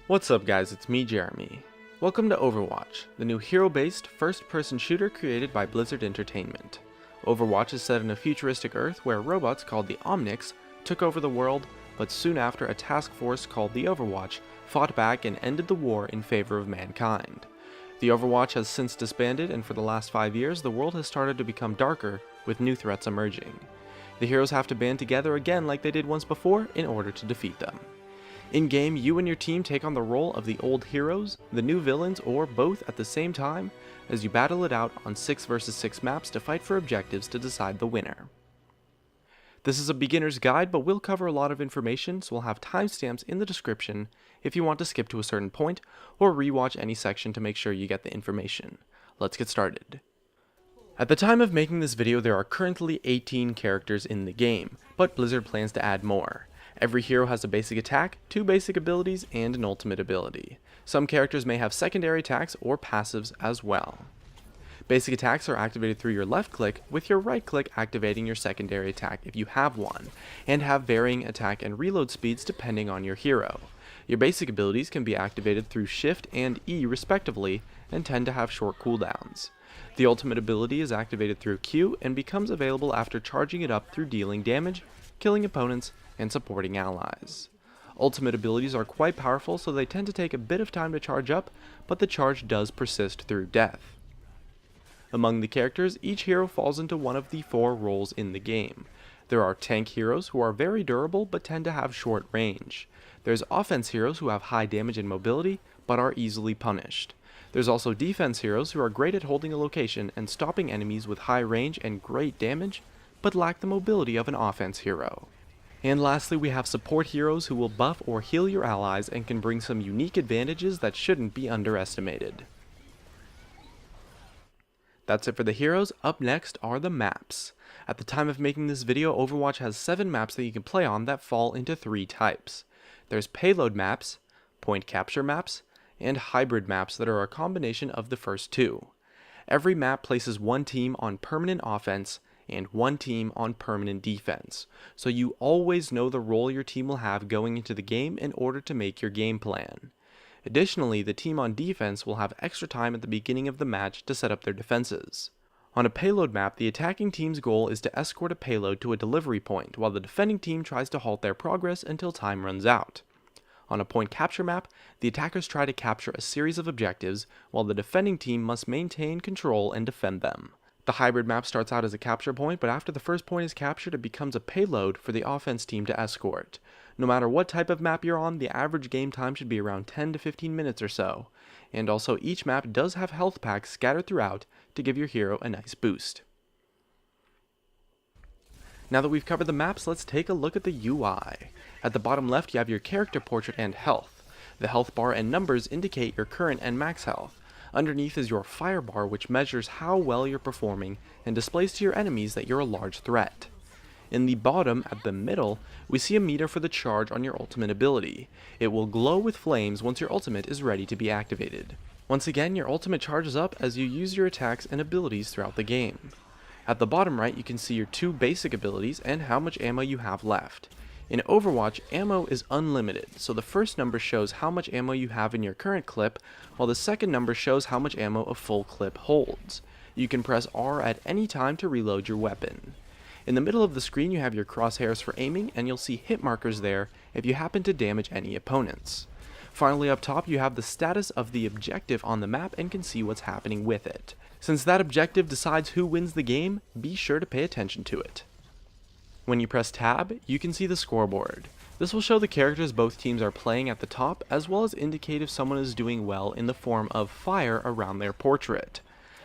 What's up guys, it's me Jeremy. Welcome to Overwatch, the new hero-based first-person shooter created by Blizzard Entertainment. Overwatch is set in a futuristic Earth where robots called the Omnics took over the world, but soon after a task force called the Overwatch fought back and ended the war in favor of mankind. The Overwatch has since disbanded, and for the last 5 years the world has started to become darker with new threats emerging. The heroes have to band together again like they did once before in order to defeat them. In-game, you and your team take on the role of the old heroes, the new villains, or both at the same time as you battle it out on 6 vs 6 maps to fight for objectives to decide the winner. This is a beginner's guide, but we'll cover a lot of information, so we'll have timestamps in the description if you want to skip to a certain point or rewatch any section to make sure you get the information. Let's get started. At the time of making this video, there are currently 18 characters in the game, but Blizzard plans to add more. Every hero has a basic attack, 2 basic abilities, and an ultimate ability. Some characters may have secondary attacks or passives as well. Basic attacks are activated through your left click, with your right click activating your secondary attack if you have one, and have varying attack and reload speeds depending on your hero. Your basic abilities can be activated through Shift and E respectively, and tend to have short cooldowns. The ultimate ability is activated through Q and becomes available after charging it up through dealing damage, killing opponents, and supporting allies. Ultimate abilities are quite powerful, so they tend to take a bit of time to charge up, but the charge does persist through death. Among the characters, each hero falls into one of the 4 roles in the game. There are tank heroes who are very durable but tend to have short range. There's offense heroes who have high damage and mobility but are easily punished. There's also defense heroes who are great at holding a location and stopping enemies with high range and great damage, but lack the mobility of an offense hero. And lastly, we have support heroes who will buff or heal your allies and can bring some unique advantages that shouldn't be underestimated. That's it for the heroes. Up next are the maps. At the time of making this video, Overwatch has 7 maps that you can play on that fall into 3 types. There's payload maps, point capture maps, and hybrid maps that are a combination of the first 2. Every map places one team on permanent offense and one team on permanent defense, so you always know the role your team will have going into the game in order to make your game plan. Additionally, the team on defense will have extra time at the beginning of the match to set up their defenses. On a payload map, the attacking team's goal is to escort a payload to a delivery point, while the defending team tries to halt their progress until time runs out. On a point capture map, the attackers try to capture a series of objectives, while the defending team must maintain control and defend them. The hybrid map starts out as a capture point, but after the first point is captured, it becomes a payload for the offense team to escort. No matter what type of map you're on, the average game time should be around 10 to 15 minutes or so. And also, each map does have health packs scattered throughout to give your hero a nice boost. Now that we've covered the maps, let's take a look at the UI. At the bottom left, you have your character portrait and health. The health bar and numbers indicate your current and max health. Underneath is your fire bar, which measures how well you're performing and displays to your enemies that you're a large threat. In the bottom, at the middle, we see a meter for the charge on your ultimate ability. It will glow with flames once your ultimate is ready to be activated. Once again, your ultimate charges up as you use your attacks and abilities throughout the game. At the bottom right, you can see your 2 basic abilities and how much ammo you have left. In Overwatch, ammo is unlimited, so the first number shows how much ammo you have in your current clip, while the second number shows how much ammo a full clip holds. You can press R at any time to reload your weapon. In the middle of the screen, you have your crosshairs for aiming, and you'll see hit markers there if you happen to damage any opponents. Finally, up top, you have the status of the objective on the map and can see what's happening with it. Since that objective decides who wins the game, be sure to pay attention to it. When you press tab, you can see the scoreboard. This will show the characters both teams are playing at the top, as well as indicate if someone is doing well in the form of fire around their portrait.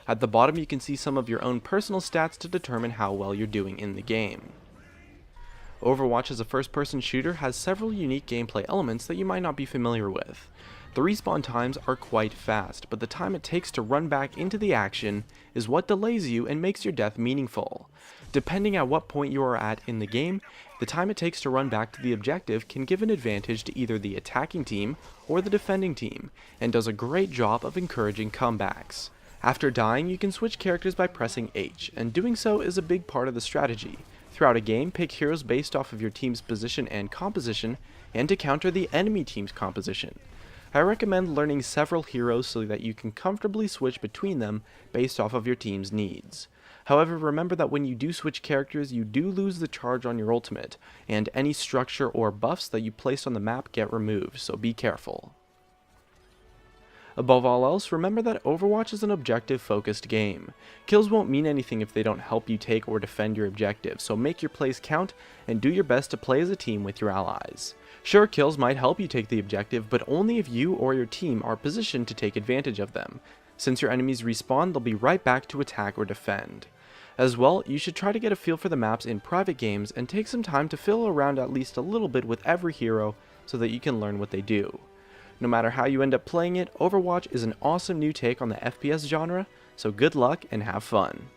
At the bottom, you can see some of your own personal stats to determine how well you're doing in the game. Overwatch as a first-person shooter has several unique gameplay elements that you might not be familiar with. The respawn times are quite fast, but the time it takes to run back into the action is what delays you and makes your death meaningful. Depending at what point you are at in the game, the time it takes to run back to the objective can give an advantage to either the attacking team or the defending team, and does a great job of encouraging comebacks. After dying, you can switch characters by pressing H, and doing so is a big part of the strategy. Throughout a game, pick heroes based off of your team's position and composition, and to counter the enemy team's composition. I recommend learning several heroes so that you can comfortably switch between them based off of your team's needs. However, remember that when you do switch characters, you do lose the charge on your ultimate, and any structure or buffs that you place on the map get removed, so be careful. Above all else, remember that Overwatch is an objective-focused game. Kills won't mean anything if they don't help you take or defend your objective, so make your plays count and do your best to play as a team with your allies. Sure, kills might help you take the objective, but only if you or your team are positioned to take advantage of them. Since your enemies respawn, they'll be right back to attack or defend. As well, you should try to get a feel for the maps in private games and take some time to fiddle around at least a little bit with every hero so that you can learn what they do. No matter how you end up playing it, Overwatch is an awesome new take on the FPS genre, so good luck and have fun.